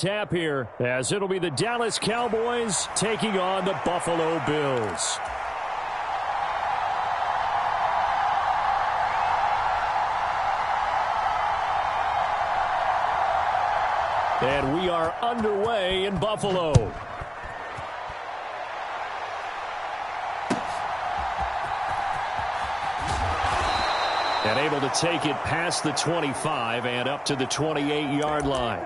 Tap here, as it'll be the Dallas Cowboys taking on the Buffalo Bills. And we are underway in Buffalo. And able to take it past the 25 and up to the 28-yard line.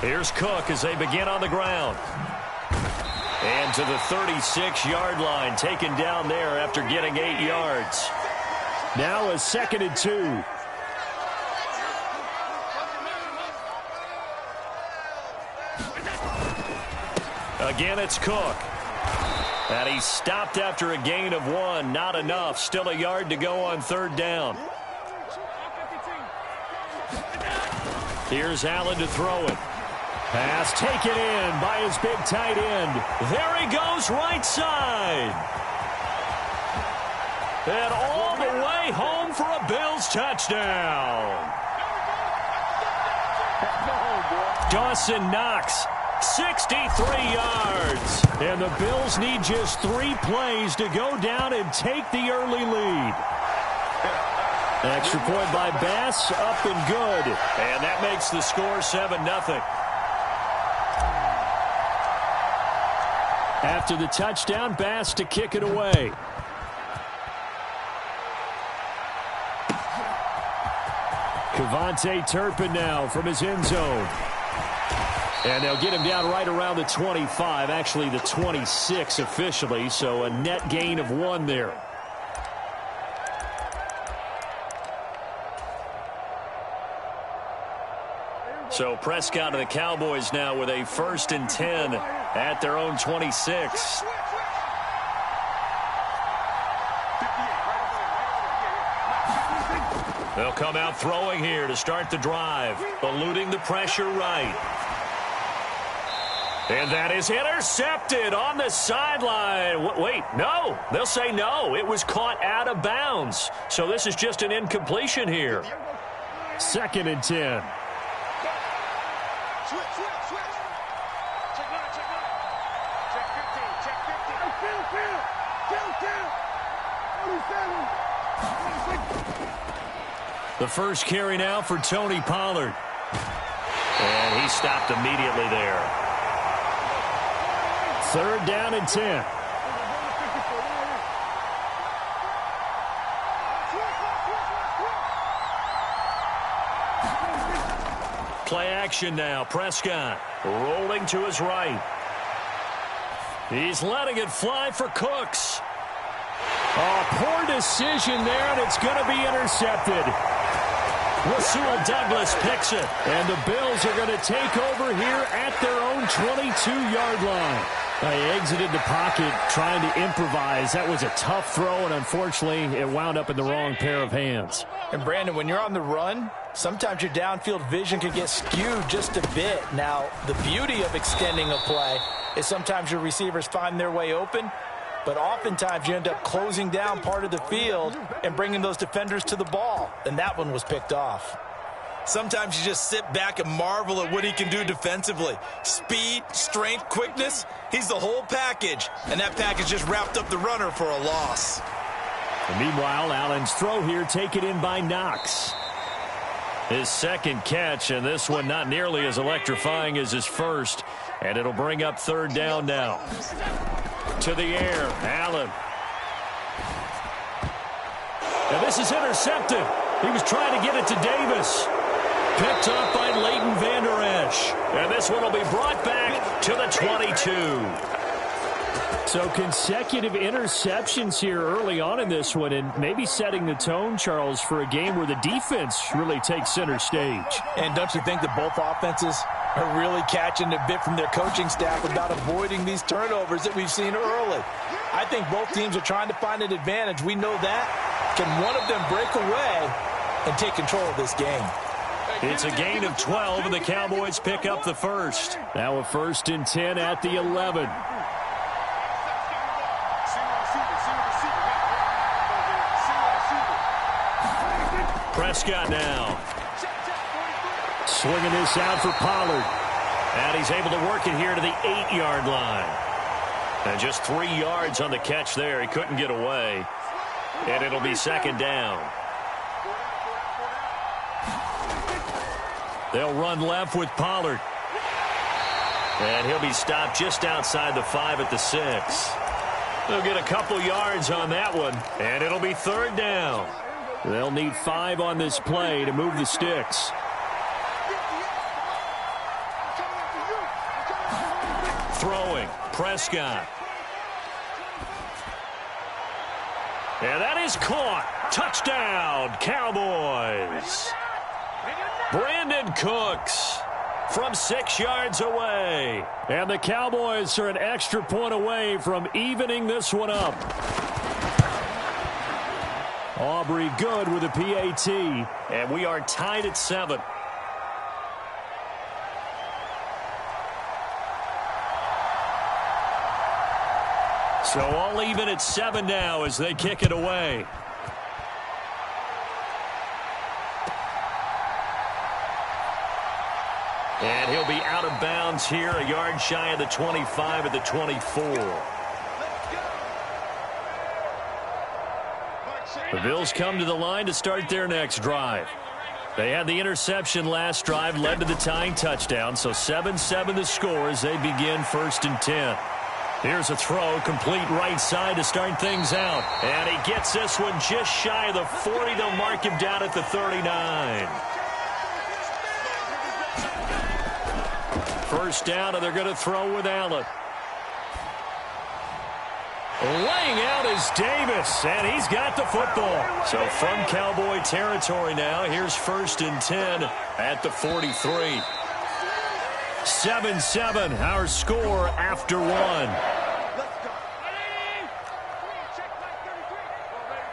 Here's Cook as they begin on the ground. And to the 36-yard line, taken down there after getting 8 yards. Now a 2nd and 2. Again, it's Cook. And he stopped after a gain of 1. Not enough. Still a yard to go on 3rd down. Here's Allen to throw it. Pass taken in by his big tight end. There he goes, right side. And all the way home for a Bills touchdown. Dawson Knox, 63 yards. And the Bills need just 3 plays to go down and take the early lead. Extra point by Bass, up and good. And that makes the score 7-0. After the touchdown, Bass to kick it away. Kevontae Turpin now from his end zone. And they'll get him down right around the 25, actually the 26 officially, so a net gain of 1 there. So Prescott and the Cowboys now with a 1st and 10 at their own 26. They'll come out throwing here to start the drive, eluding the pressure right. And that is intercepted on the sideline. Wait, no. They'll say no. It was caught out of bounds. So this is just an incompletion here. 2nd and 10. The first carry now for Tony Pollard. And he stopped immediately there. 3rd down and 10. Play action now. Prescott rolling to his right. He's letting it fly for Cooks. Oh, poor decision there, and it's going to be intercepted. Rasul Douglas picks it. And the Bills are going to take over here at their own 22-yard line. They exited the pocket trying to improvise. That was a tough throw, and unfortunately, it wound up in the wrong pair of hands. And, Brandon, when you're on the run, sometimes your downfield vision can get skewed just a bit. Now, the beauty of extending a play is sometimes your receivers find their way open, but oftentimes you end up closing down part of the field and bringing those defenders to the ball, and that one was picked off. Sometimes you just sit back and marvel at what he can do defensively. Speed, strength, quickness, he's the whole package, and that package just wrapped up the runner for a loss. And meanwhile, Allen's throw here taken in by Knox. His 2nd catch, and this one not nearly as electrifying as his first, and it'll bring up 3rd down now. To the air, Allen. And this is intercepted. He was trying to get it to Davis. Picked up by Leighton Vander Esch. And this one will be brought back to the 22. So consecutive interceptions here early on in this one, and maybe setting the tone, Charles, for a game where the defense really takes center stage. And don't you think that both offenses are really catching a bit from their coaching staff about avoiding these turnovers that we've seen early? I think both teams are trying to find an advantage. We know that. Can one of them break away and take control of this game? It's a gain of 12, and the Cowboys pick up the first. Now a 1st and 10 at the 11. Prescott now. Swinging this out for Pollard. And he's able to work it here to the 8-yard line. And just 3 yards on the catch there. He couldn't get away. And it'll be 2nd down. They'll run left with Pollard. And he'll be stopped just outside the 5 at the 6. They'll get a couple yards on that one. And it'll be 3rd down. They'll need 5 on this play to move the sticks. Throwing, Prescott. And that is caught. Touchdown, Cowboys. Brandon Cooks from 6 yards away. And the Cowboys are an extra point away from evening this one up. Aubrey good with a PAT. And we are tied at 7. So all even at 7 now as they kick it away. And he'll be out of bounds here, a yard shy of the 25 at the 24. The Bills come to the line to start their next drive. They had the interception last drive, led to the tying touchdown, so 7-7 the score as they begin 1st and 10. Here's a throw, complete right side to start things out. And he gets this one just shy of the 40. They'll mark him down at the 39. 1st down, and they're going to throw with Allen. Laying out is Davis, and he's got the football. So from Cowboy territory now, here's 1st and 10 at the 43. 7-7, our score after 1.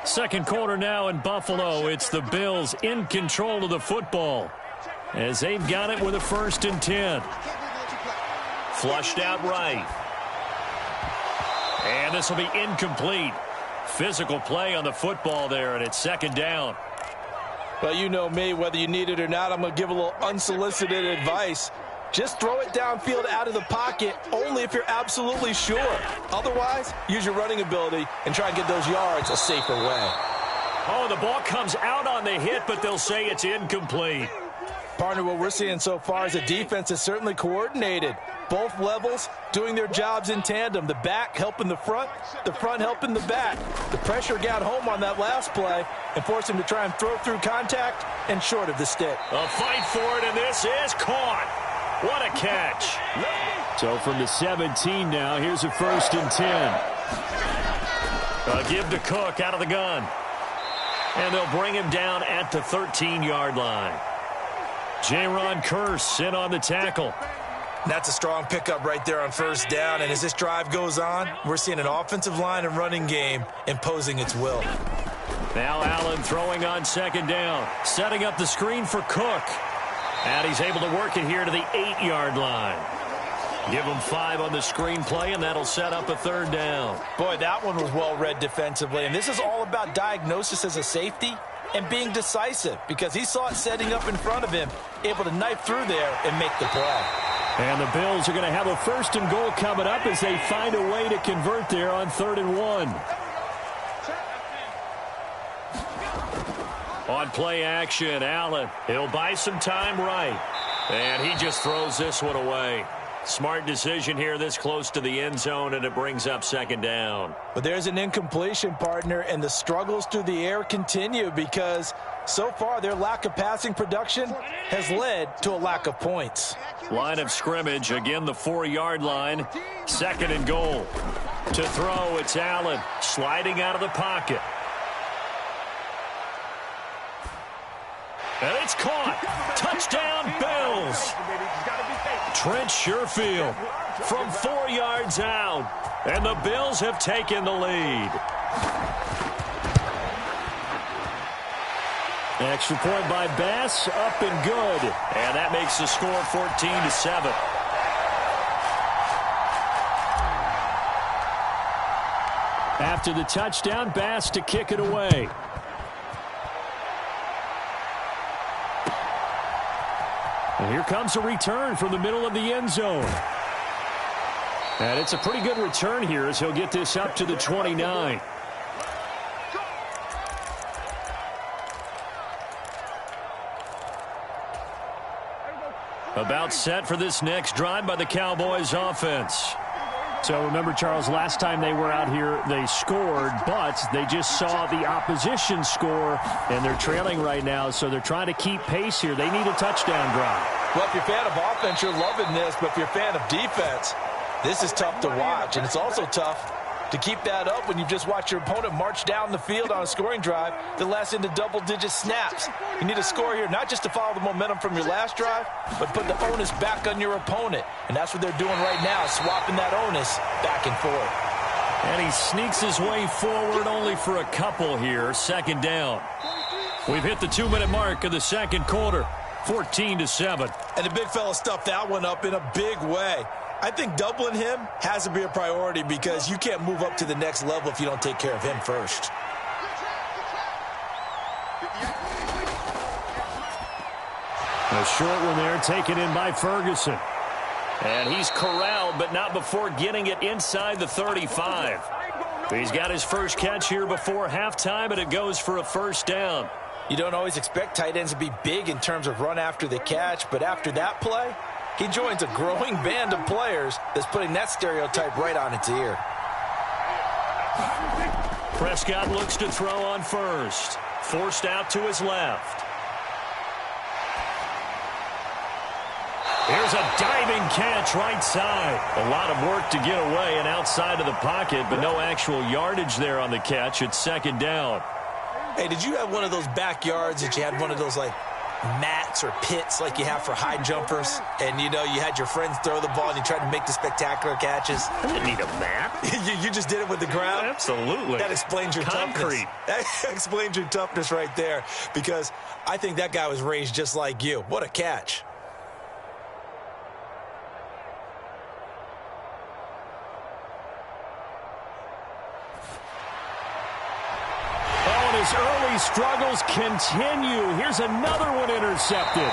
2nd quarter now in Buffalo. It's the Bills in control of the football as they've got it with a 1st and 10. Flushed out right. And this will be incomplete. Physical play on the football there, and it's 2nd down. Well, you know me, whether you need it or not, I'm going to give a little unsolicited advice. Just throw it downfield out of the pocket only if you're absolutely sure. Otherwise, use your running ability and try and get those yards a safer way. Oh, the ball comes out on the hit, but they'll say it's incomplete. Partner, what we're seeing so far is the defense is certainly coordinated. Both levels doing their jobs in tandem. The back helping the front helping the back. The pressure got home on that last play and forced him to try and throw through contact and short of the stick. A fight for it, and this is caught. What a catch. So from the 17 now, here's a 1st and 10. A give to Cook out of the gun. And they'll bring him down at the 13-yard line. Jaron Kearse in on the tackle. That's a strong pickup right there on 1st down. And as this drive goes on, we're seeing an offensive line and running game imposing its will. Now Allen throwing on 2nd down. Setting up the screen for Cook. And he's able to work it here to the 8-yard line. Give him 5 on the screenplay, and that'll set up a 3rd down. Boy, that one was well read defensively. And this is all about diagnosis as a safety and being decisive, because he saw it setting up in front of him, able to knife through there and make the play. And the Bills are going to have a 1st and goal coming up as they find a way to convert there on 3rd and 1. On play action, Allen. He'll buy some time right. And he just throws this one away. Smart decision here this close to the end zone, and it brings up 2nd down. But there's an incompletion, partner, and the struggles through the air continue because so far their lack of passing production has led to a lack of points. Line of scrimmage, again the 4-yard line. 2nd and goal. To throw, it's Allen sliding out of the pocket. And it's caught. Touchdown, Bills. Trent Sherfield from 4 yards out. And the Bills have taken the lead. Extra point by Bass, up and good. And that makes the score 14-7. After the touchdown, Bass to kick it away. And here comes a return from the middle of the end zone. And it's a pretty good return here as he'll get this up to the 29. About set for this next drive by the Cowboys offense. So remember, Charles, last time they were out here, they scored, but they just saw the opposition score, and they're trailing right now, so they're trying to keep pace here. They need a touchdown drive. Well, if you're a fan of offense, you're loving this, but if you're a fan of defense, this is tough to watch, and it's also tough to keep that up when you just watch your opponent march down the field on a scoring drive that lasts into double-digit snaps. You need a score here, not just to follow the momentum from your last drive, but put the onus back on your opponent. And that's what they're doing right now, swapping that onus back and forth. And he sneaks his way forward only for a couple here. Second down. We've hit the 2-minute mark of the second quarter. 14-7. And the big fella stuffed that one up in a big way. I think doubling him has to be a priority because you can't move up to the next level if you don't take care of him first. A short one there taken in by Ferguson. And he's corralled, but not before getting it inside the 35. He's got his first catch here before halftime, and it goes for a first down. You don't always expect tight ends to be big in terms of run after the catch, but after that play, he joins a growing band of players that's putting that stereotype right on its ear. Prescott looks to throw on first. Forced out to his left. Here's a diving catch right side. A lot of work to get away and outside of the pocket, but no actual yardage there on the catch. It's second down. Hey, did you have one of those backyards that you had one of those, like, mats or pits like you have for high jumpers? And, you know, you had your friends throw the ball and you tried to make the spectacular catches? I didn't need a mat. you just did it with the ground? Absolutely. That explains your concrete. Toughness. That explains your toughness right there, because I think that guy was raised just like you. What a catch. His early struggles continue. Here's another one intercepted.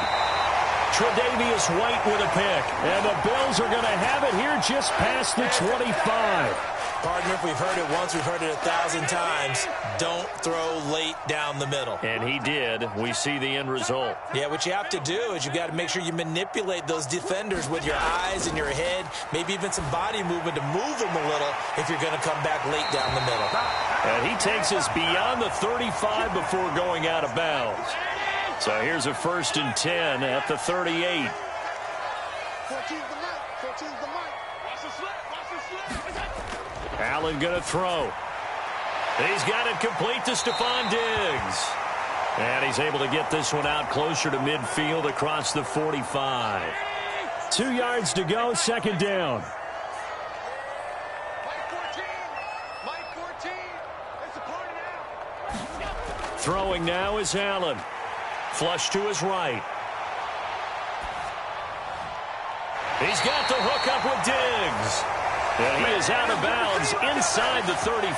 Tre'Davious White with a pick. And the Bills are going to have it here just past the 25. Partner, if we've heard it once, we've heard it 1,000 times. Don't throw late down the middle. And he did. We see the end result. Yeah, what you have to do is you got to make sure you manipulate those defenders with your eyes and your head, maybe even some body movement to move them a little if you're going to come back late down the middle. And he takes us beyond the 35 before going out of bounds. So here's a 1st and 10 at the 38. Allen going to throw. He's got it complete to Stephon Diggs. And he's able to get this one out closer to midfield across the 45. 2 yards to go, second down. Throwing now is Allen. Flush to his right. He's got the hook up with Diggs. And he is out of bounds inside the 35.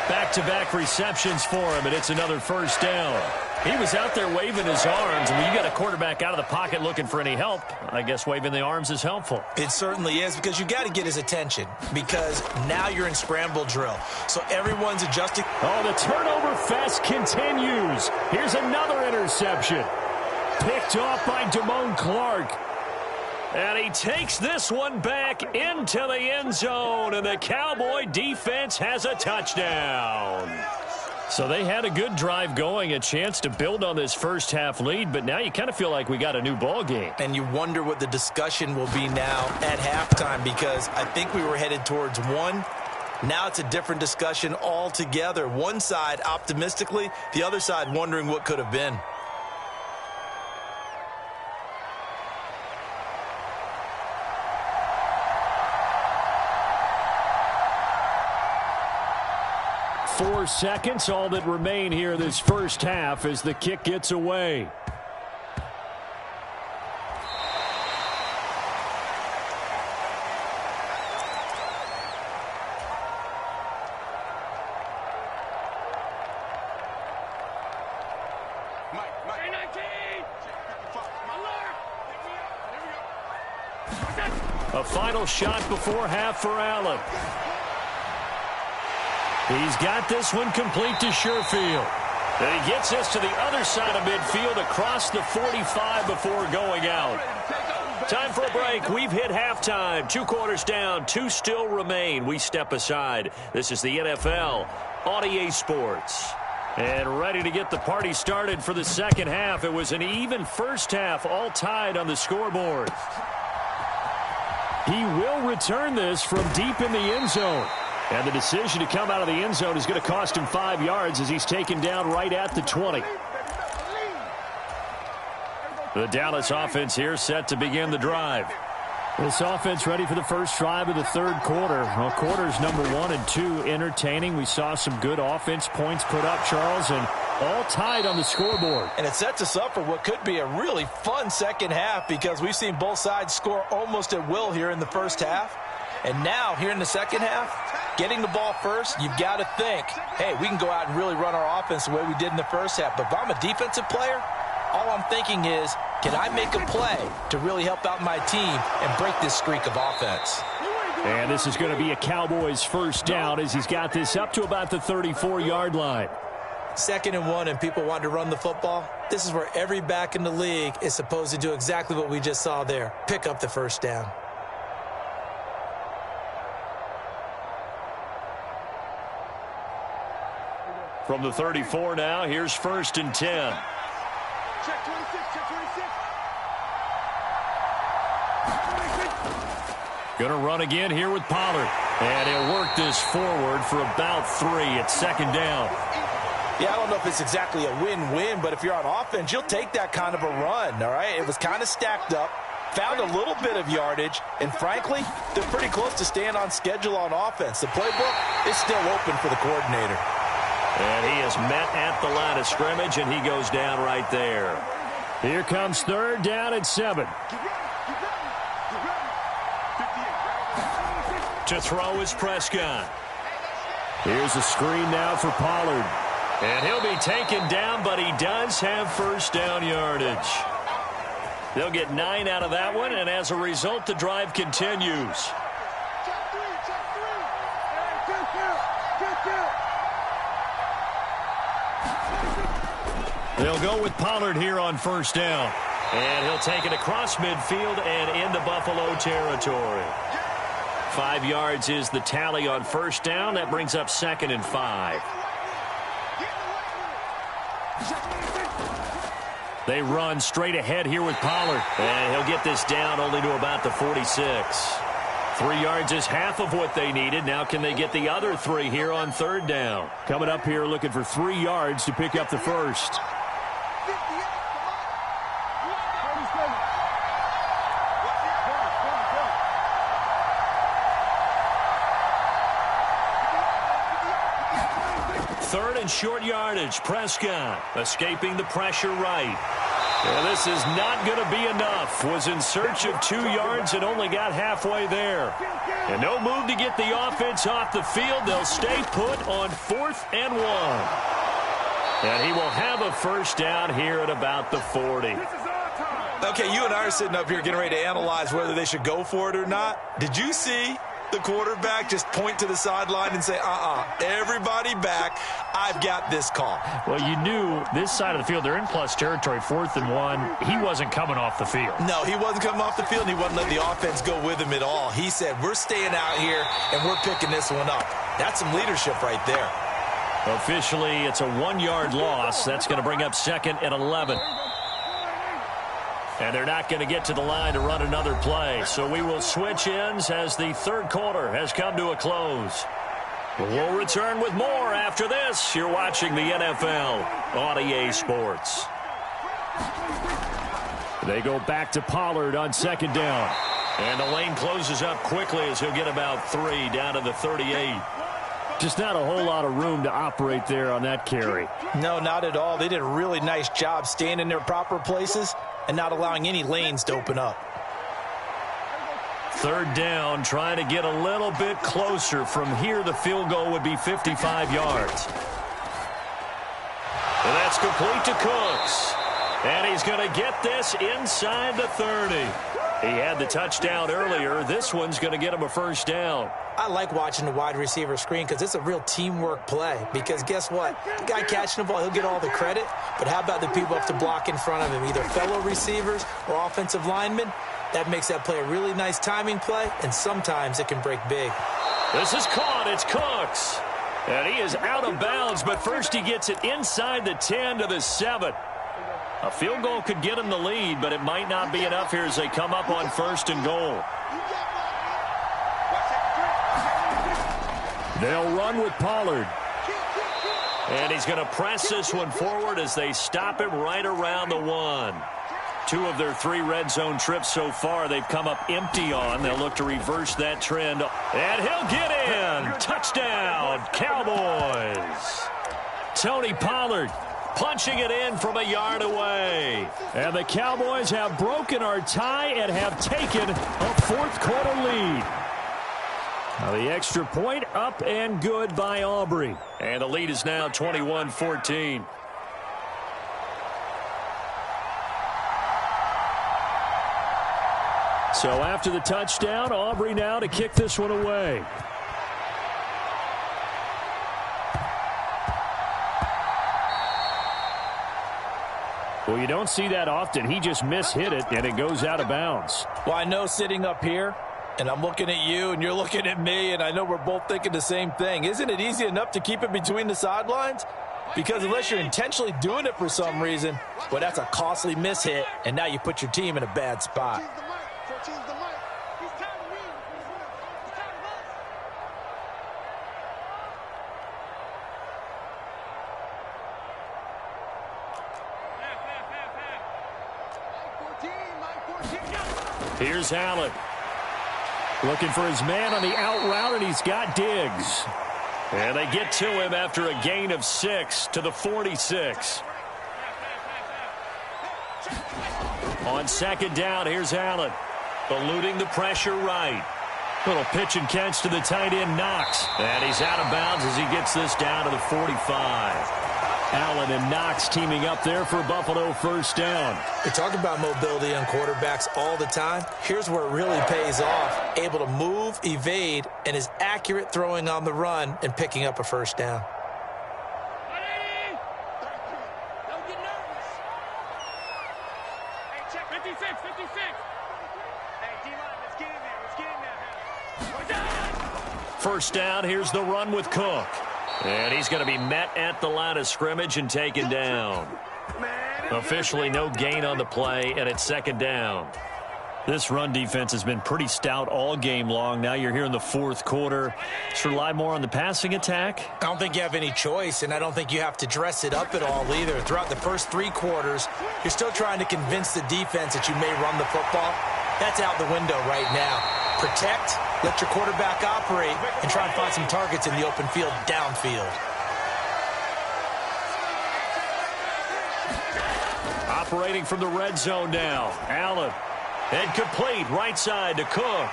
Back-to-back receptions for him, and it's another first down. He was out there waving his arms. When you got a quarterback out of the pocket looking for any help, I guess waving the arms is helpful. It certainly is, because you got to get his attention, because now you're in scramble drill. So everyone's adjusting. Oh, the turnover fest continues. Here's another interception. Picked off by Damone Clark. And he takes this one back into the end zone, and the Cowboy defense has a touchdown. So they had a good drive going, a chance to build on this first half lead, but now you kind of feel like we got a new ball game. And you wonder what the discussion will be now at halftime, because I think we were headed towards one. Now it's a different discussion altogether. One side optimistically, the other side wondering what could have been. 4 seconds, all that remain here this first half as the kick gets away. A final shot before half for Allen. He's got this one complete to Sherfield. And he gets this to the other side of midfield across the 45 before going out. Time for a break. We've hit halftime. 2 quarters down. 2 still remain. We step aside. This is the NFL on EA Sports. And ready to get the party started for the second half. It was an even first half, all tied on the scoreboard. He will return this from deep in the end zone. And the decision to come out of the end zone is going to cost him 5 yards as he's taken down right at the 20. The Dallas offense here set to begin the drive. This offense ready for the first drive of the third quarter. Well, quarters number 1 and 2 entertaining. We saw some good offense points put up, Charles, and all tied on the scoreboard. And it sets us up for what could be a really fun second half because we've seen both sides score almost at will here in the first half. And now, here in the second half, getting the ball first, you've got to think, hey, we can go out and really run our offense the way we did in the first half. But if I'm a defensive player, all I'm thinking is, can I make a play to really help out my team and break this streak of offense? And this is going to be a Cowboys first down as he's got this up to about the 34-yard line. 2nd and 1 and people want to run the football. This is where every back in the league is supposed to do exactly what we just saw there. Pick up the first down. From the 34 now, here's 1st and 10. Check 26, check 26. Going to run again here with Pollard. And he'll work this forward for about 3. It's 2nd down. Yeah, I don't know if it's exactly a win-win, but if you're on offense, you'll take that kind of a run, all right? It was kind of stacked up, found a little bit of yardage, and frankly, they're pretty close to staying on schedule on offense. The playbook is still open for the coordinator. And he is met at the line of scrimmage, and he goes down right there. Here comes 3rd down at 7. To throw is Prescott. Here's a screen now for Pollard. And he'll be taken down, but he does have first down yardage. They'll get 9 out of that one, and as a result, the drive continues. They'll go with Pollard here on first down. And he'll take it across midfield and into Buffalo territory. 5 yards is the tally on first down. That brings up 2nd and 5. They run straight ahead here with Pollard. And he'll get this down only to about the 46. 3 yards is half of what they needed. Now can they get the other 3 here on 3rd down? Coming up here looking for 3 yards to pick up the first. Third and short yardage. Prescott escaping the pressure right. And this is not going to be enough. Was in search of 2 yards and only got halfway there. And no move to get the offense off the field. They'll stay put on 4th and 1. And he will have a first down here at about the 40. Okay, you and I are sitting up here getting ready to analyze whether they should go for it or not. Did you see the quarterback just point to the sideline and say, everybody back, I've got this call? Well, you knew this side of the field, they're in plus territory, 4th and 1. He wasn't coming off the field. No, he wasn't coming off the field, and he wasn't letting the offense go with him at all. He said, we're staying out here, and we're picking this one up. That's some leadership right there. Officially, it's a 1-yard loss. That's going to bring up 2nd and 11. And they're not going to get to the line to run another play. So we will switch ends as the third quarter has come to a close. We'll return with more after this. You're watching the NFL on EA Sports. They go back to Pollard on 2nd down. And the lane closes up quickly as he'll get about 3 down to the 38. Just not a whole lot of room to operate there on that carry. No, not at all. They did a really nice job staying in their proper places and not allowing any lanes to open up. Third down, trying to get a little bit closer. From here, the field goal would be 55 yards. And that's complete to Cooks. And he's going to get this inside the 30. He had the touchdown earlier. This one's going to get him a first down. I like watching the wide receiver screen because it's a real teamwork play. Because guess what? The guy catching the ball, he'll get all the credit. But how about the people up to block in front of him, either fellow receivers or offensive linemen? That makes that play a really nice timing play, and sometimes it can break big. This is caught. It's Cooks. And he is out of bounds, but first he gets it inside the 10 to the 7. A field goal could get him the lead, but it might not be enough here as they come up on first and goal. They'll run with Pollard. And he's going to press this one forward as they stop him right around the 1. 2 of their 3 red zone trips so far they've come up empty on. They'll look to reverse that trend. And he'll get in. Touchdown, Cowboys. Tony Pollard punching it in from a yard away. And the Cowboys have broken our tie and have taken a fourth-quarter lead. Now the extra point up and good by Aubrey. And the lead is now 21-14. So after the touchdown, Aubrey now to kick this one away. Well, you don't see that often. He just mishit it, and it goes out of bounds. Well, I know sitting up here, and I'm looking at you, and you're looking at me, and I know we're both thinking the same thing. Isn't it easy enough to keep it between the sidelines? Because unless you're intentionally doing it for some reason, well, that's a costly mishit, and now you put your team in a bad spot. Here's Allen. Looking for his man on the out route, and he's got Diggs. And they get to him after a gain of 6 to the 46. On second down, here's Allen. Eluding the pressure right. Little pitch and catch to the tight end, Knox. And he's out of bounds as he gets this down to the 45. Allen and Knox teaming up there for Buffalo first down. We talk about mobility on quarterbacks all the time. Here's where it really pays off. Able to move, evade, and is accurate throwing on the run and picking up a first down. Don't get nervous. Hey, check 56, 56. Hey, D-line, let's get in there. Let's get in there. First down, here's the run with Cook. And he's going to be met at the line of scrimmage and taken down. Officially no gain on the play, and it's second down. This run defense has been pretty stout all game long. Now you're here in the fourth quarter. Should rely more on the passing attack? I don't think you have any choice, and I don't think you have to dress it up at all either. Throughout the first 3 quarters, you're still trying to convince the defense that you may run the football. That's out the window right now. Protect, let your quarterback operate, and try and find some targets in the open field downfield. Operating from the red zone now. Allen. And complete right side to Cook.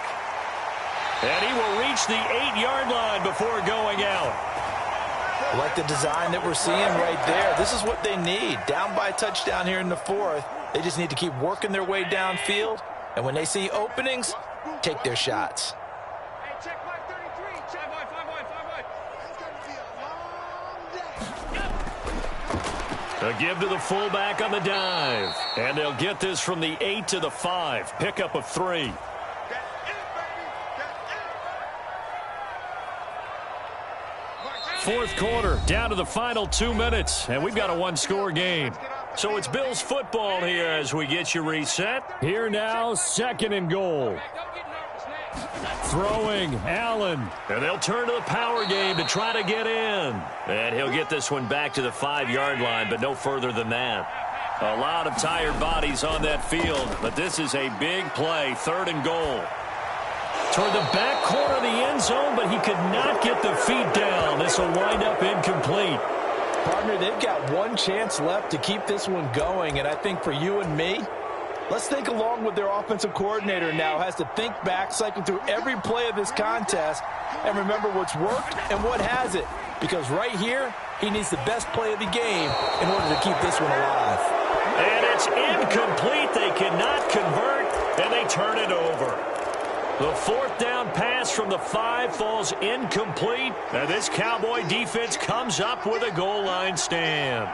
And he will reach the 8-yard line before going out. I like the design that we're seeing right there. This is what they need. Down by a touchdown here in the fourth. They just need to keep working their way downfield. And when they see openings, take their shots. Hey, check mark 33. Check boy, 5 boy, 5 boy. It's going to be a long day. A give to the fullback on the dive. And they'll get this from the 8 to the 5. Pickup of 3. Fourth quarter, down to the final 2 minutes, and we've got a 1-score game. So it's Bills football here as we get you reset. Here now, second and goal. Throwing, Allen. And they'll turn to the power game to try to get in. And he'll get this one back to the 5-yard line, but no further than that. A lot of tired bodies on that field, but this is a big play, third and goal. Toward the back corner of the end zone, but he could not get the feet down. This will wind up incomplete. Partner, they've got one chance left to keep this one going, and I think for you and me, let's think along with their offensive coordinator now. Has to think back, cycle through every play of this contest, and remember what's worked and what hasn't. Because right here, he needs the best play of the game in order to keep this one alive. And it's incomplete. They cannot convert, and they turn it over. The fourth down pass from the 5 falls incomplete, and this Cowboy defense comes up with a goal line stand.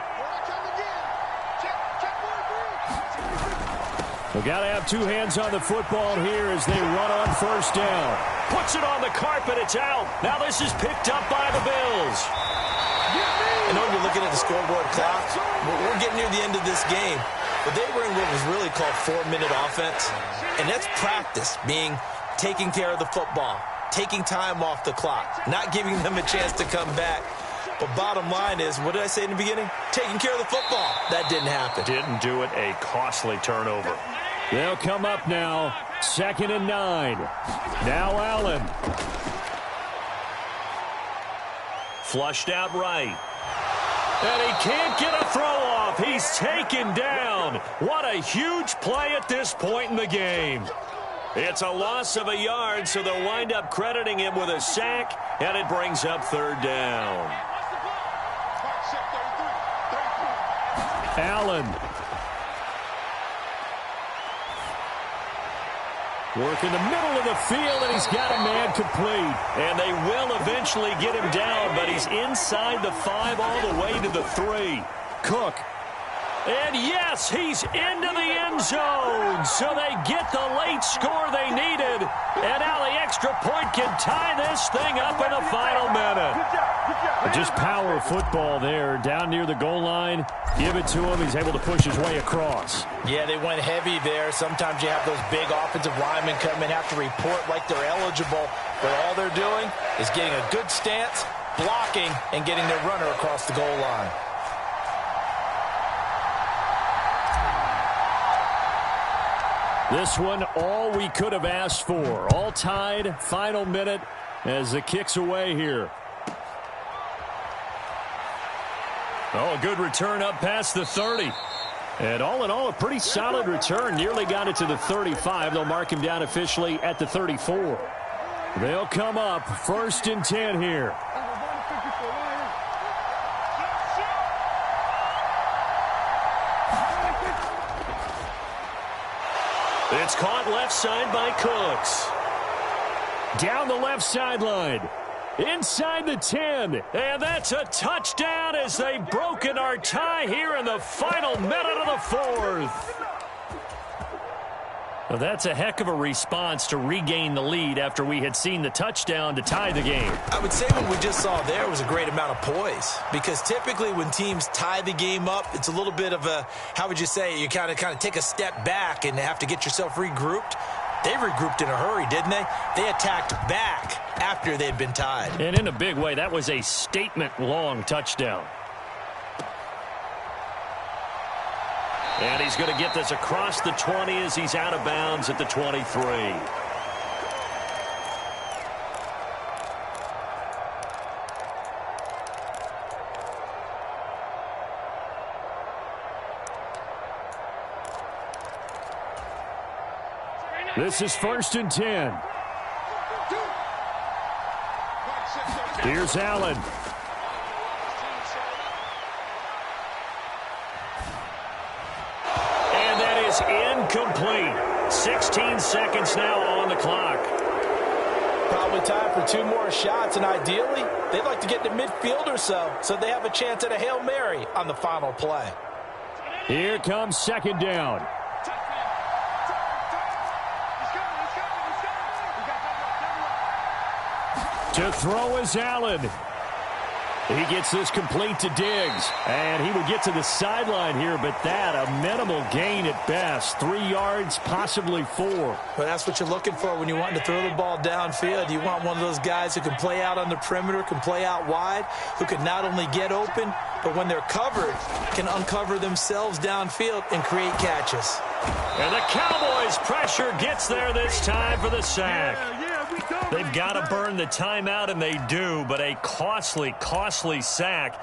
We've got to have two hands on the football here as they run on first down. Puts it on the carpet. It's out. Now this is picked up by the Bills. I know you're looking at the scoreboard clock, but we're getting near the end of this game. But they were in what was really called 4-minute offense, and that's practice, being taking care of the football, taking time off the clock, not giving them a chance to come back. But bottom line is, what did I say in the beginning? Taking care of the football. That didn't happen. Didn't do it. A costly turnover. They'll come up now, 2nd and 9. Now Allen. Flushed out right. And he can't get a throw off. He's taken down. What a huge play at this point in the game. It's a loss of a yard, so they'll wind up crediting him with a sack, and it brings up 3rd down. Allen. Work in the middle of the field, and he's got a man complete. And they will eventually get him down, but he's inside the 5 all the way to the 3. Cook. And yes, he's into the end zone. So they get the late score they needed. And now the extra point can tie this thing up in the final minute. Just power football there, down near the goal line. Give it to him. He's able to push his way across. Yeah, they went heavy there. Sometimes you have those big offensive linemen come in, have to report like they're eligible. But all they're doing is getting a good stance, blocking, and getting their runner across the goal line. This one, all we could have asked for. All tied, final minute as the kick's away here. Oh, a good return up past the 30. And all in all, a pretty solid return. Nearly got it to the 35. They'll mark him down officially at the 34. They'll come up 1st and 10 here. It's caught left side by Cooks. Down the left sideline. Inside the 10. And that's a touchdown as they've broken our tie here in the final minute of the 4th. Well, that's a heck of a response to regain the lead after we had seen the touchdown to tie the game. I would say what we just saw there was a great amount of poise, because typically when teams tie the game up, it's a little bit of a, how would you say, you kind of take a step back and have to get yourself regrouped. They regrouped in a hurry, didn't they? They attacked back after they'd been tied. And in a big way, that was a statement-long touchdown. And he's going to get this across the 20 as he's out of bounds at the 23. This is 1st and 10. Here's Allen. And that is incomplete. 16 seconds now on the clock. Probably time for 2 more shots, and ideally, they'd like to get to midfield or so they have a chance at a Hail Mary on the final play. Here comes 2nd down. To throw is Allen. He gets this complete to Diggs. And he will get to the sideline here, but that a minimal gain at best. 3 yards, possibly 4. Well, that's what you're looking for when you want to throw the ball downfield. You want one of those guys who can play out on the perimeter, can play out wide, who can not only get open, but when they're covered, can uncover themselves downfield and create catches. And the Cowboys' pressure gets there this time for the sack. They've got to burn the timeout, and they do, but a costly, costly sack.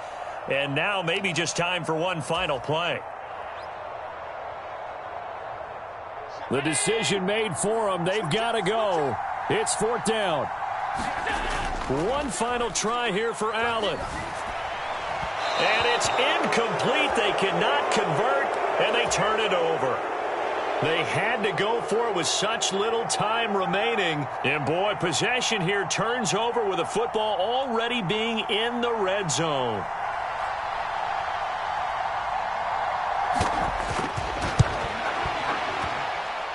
And now maybe just time for one final play. The decision made for them. They've got to go. It's 4th down. One final try here for Allen. And it's incomplete. They cannot convert, and they turn it over. They had to go for it with such little time remaining. And, boy, possession here turns over with the football already being in the red zone.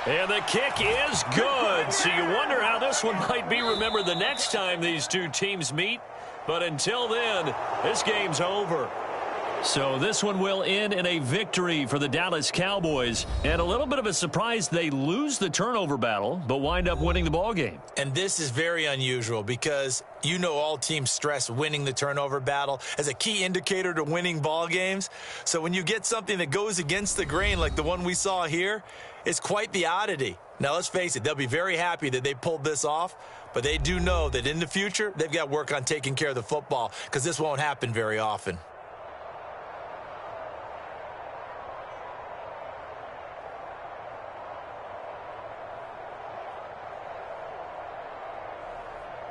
And the kick is good. So you wonder how this one might be remembered the next time these two teams meet. But until then, this game's over. So this one will end in a victory for the Dallas Cowboys. And a little bit of a surprise, they lose the turnover battle, but wind up winning the ballgame. And this is very unusual because you know all teams stress winning the turnover battle as a key indicator to winning ball games. So when you get something that goes against the grain like the one we saw here, it's quite the oddity. Now, let's face it, they'll be very happy that they pulled this off, but they do know that in the future, they've got to work on taking care of the football because this won't happen very often.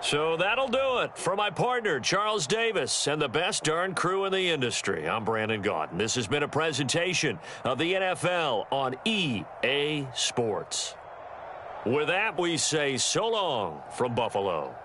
So that'll do it. For my partner, Charles Davis, and the best darn crew in the industry, I'm Brandon Gaudin. This has been a presentation of the NFL on EA Sports. With that, we say so long from Buffalo.